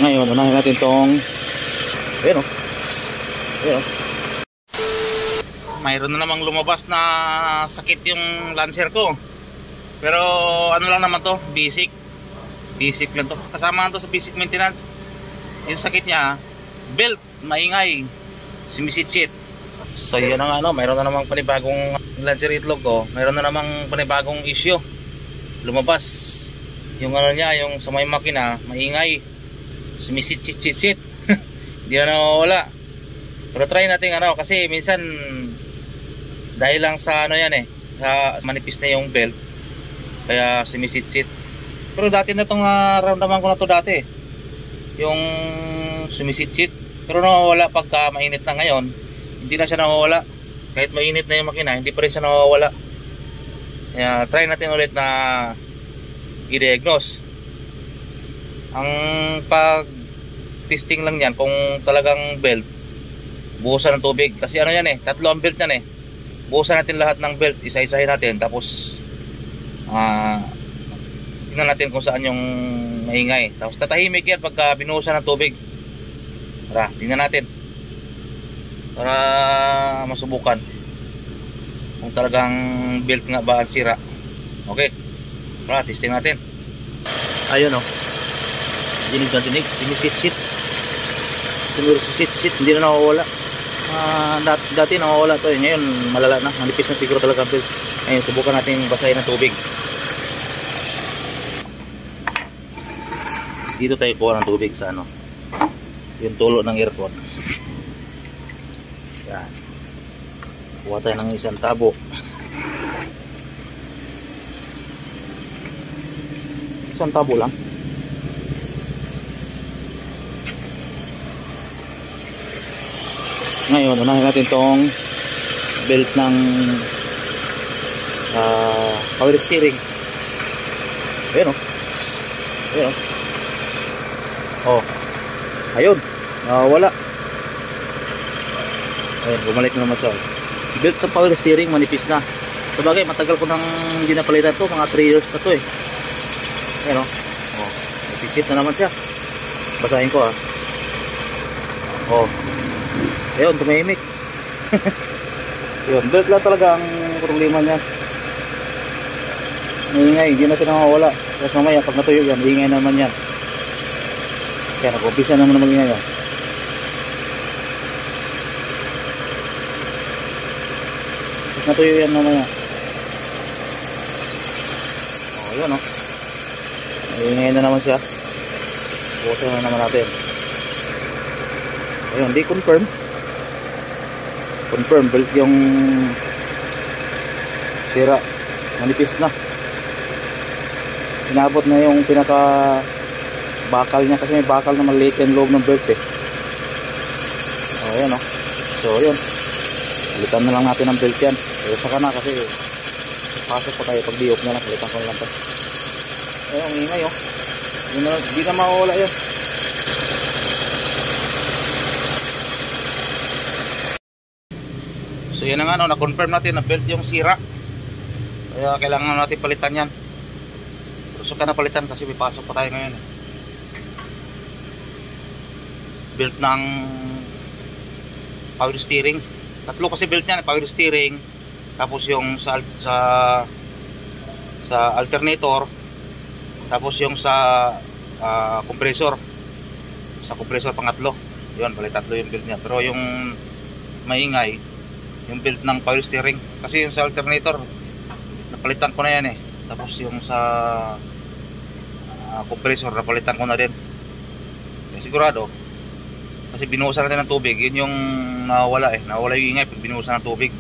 Ngayon, unahin natin tong ayun o. Ayun o. Mayroon na namang lumabas na sakit yung Lancer ko. Pero ano lang naman to, basic. Basic lang to. Kasama to sa basic maintenance. Yung sakit niya, belt, maingay, sumisitsit. So yun na nga, mayroon na namang panibagong Lancer itlog ko. Mayroon na namang panibagong issue. Lumabas yung ano niya, yung sa may makina, maingay, sumisitsit. Hindi na nawawala. Pero try natin kasi minsan dahil lang sa ano yan sa manipis na yung belt, kaya sumisitsit. Pero dati na itong ramdaman ko na to dati, yung sumisitsit. Pero nawawala pagka mainit na. Ngayon hindi na siya nawawala. Kahit mainit na yung makina, hindi pa rin siya nawawala. Kaya try natin ulit na i-diagnose. Ang pag-testing lang yan kung talagang belt, buhusan ng tubig. Kasi ano yan tatlo ang belt yan buhusan natin lahat ng belt, isa-isahin natin. Tapos tingnan natin kung saan yung maingay. Tapos tatahimik yan pagka binuhusan ng tubig. Tara, tingnan natin para masubukan kung talagang belt nga ba ang sira. Okay, tara, testing natin. Ayun dinig na dinig, sumisitsit, hindi na nawawala. Dati nawawala to ngayon malala na, manipis na siguro talaga ang belt. Ayun, subukan natin basahin ng tubig. Dito tayo kuha ng tubig sa yung tulo ng aircon. Yan, kuha tayo ng isang tabo. Isang tabo lang. Ngayon unahin natin tong belt ng power steering. Ayun ayun ayun, wala. Ayun, bumalik na naman siya. Belt ng power steering, manipis na. Sabagay, matagal ko nang hindi napalitan to, mga 3 years na to Ayun napikit na naman siya. Basahin ko ayun, tumahimik. Yun, belt lang talaga ang problema niya. Maingay, hindi na siya nawawala. Tapos mamaya pag natuyo yan, maingay naman yan. Kaya nag-umpisa naman na mag-ingay Tapos natuyo yan mamaya. Yun maingay na naman siya. Bukasan na naman natin. Ayun, di confirm belt yung sira, manipis na, inabot na yung pinaka bakal niya, kasi may bakal na maliit yung loob ng belt ayan so yun, palitan na lang natin ang belt yan. Saka na kasi pasok pa tayo, pag diop na lang, palitan ko na lang to. Ayun, ingay hindi na mawawala yan. So yan na nga na-confirm natin na belt yung sira. Kaya kailangan natin palitan yan. Gusto ka na palitan kasi may pasok pa tayo ngayon Belt ng power steering. Tatlo kasi belt yan, power steering. Tapos yung sa alternator. Tapos yung sa compressor. Sa compressor pangatlo. Yun, bali tatlo yung belt niya. Pero yung maingay, yung belt ng power steering, kasi yung sa alternator napalitan ko na yan tapos yung sa compressor napalitan ko na din. Sigurado kasi binuhusan natin ng tubig, yun yung nawawala nawawala yung ingay pag binuhusan ng tubig,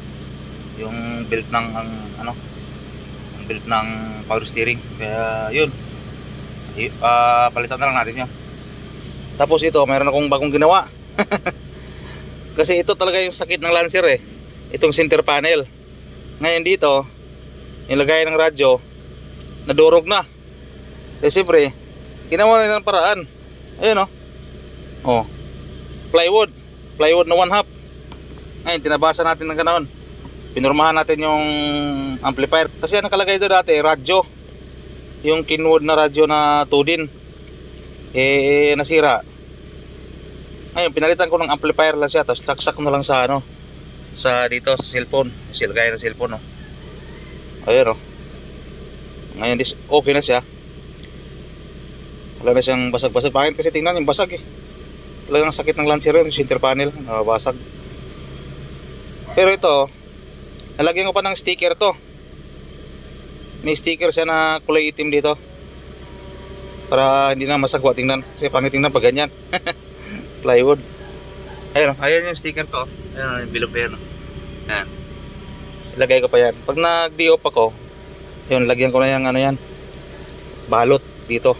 yung belt ng ang belt ng power steering. Kaya yun, palitan na lang natin yun. Tapos ito, mayroon akong bagong ginawa. Kasi ito talaga yung sakit ng Lancer itong center panel. Ngayon dito, yung lagay ng radyo nadurog na. Siyempre, ginawa nila ng paraan. Ayun plywood na 1/2. Ngayon, tinabasa natin ng ganoon. Pinurmahan natin yung amplifier. Kasi ang nakalagay doon dati, radyo. Yung kinwood na radyo na 2 din. Nasira. Ngayon, pinalitan ko ng amplifier lang siya. Tapos saksak ko na lang sa ano, sa dito, sa cellphone. Gaya ng cellphone, oh. Ayun, oh. Ngayon, okay na siya. Wala na siyang basag-basag. Pangit kasi tingnan yung basag eh. Talagang sakit ng Lancer yung center panel. Basag. Pero ito, nalagyan ko pa ng sticker to. May sticker siya na kulay itim dito. Para hindi na masagwa tingnan. Kasi pangit tingnan pag ganyan. Plywood. Ayun, ayun yung sticker to. Ayun, yung bilog na yan. Ayan. Ilagay ko pa yan. Pag nag-de-off ako, yun, lagyan ko na yung ano yan. Balot dito.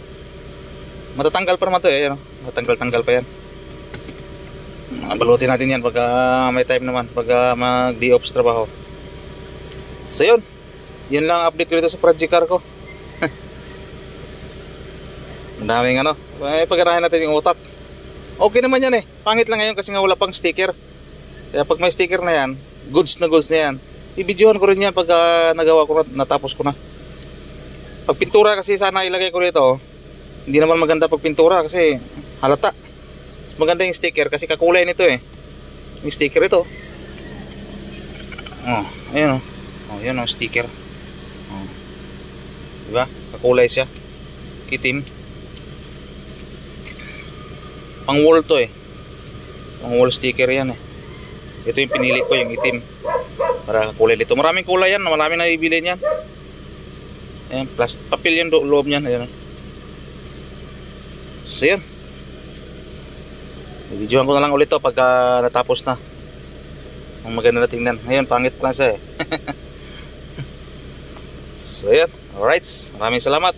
Matatanggal pa naman to eh. Ayun, matanggal-tanggal pa yan. Balutin natin yan pag may time naman. Pag mag-de-off sa trabaho. So yun. Yun lang update ko dito sa project car ko. Ang daming ano. Pag-arahin natin yung utak. Okay naman yan eh. Pangit lang ngayon kasi nga wala pang sticker. Kaya pag may sticker na yan, goods na yan. I-videohan ko rin yan pag nagawa ko na, natapos ko na. Pag pintura kasi sana ilagay ko dito. Hindi naman maganda pag pintura kasi halata. Maganda yung sticker kasi kakulay nito eh. Yung sticker ito. Oh, ayun oh. Oh, yun oh, sticker. Oh. Diba? Kakulay siya. Itim. Pang wall to eh. Pang wall sticker yan eh. Ito yung pinili ko, yung itim. Para kakulay dito. Maraming kulay yan. Maraming nabibili niyan. Ayan, plus papel yung loob niyan. Ayan. So yan. Videoan ko na lang ulit to pagka natapos na. Ang maganda na tingnan. Ngayon, pangit lang siya eh. So yan. Alright. Maraming salamat.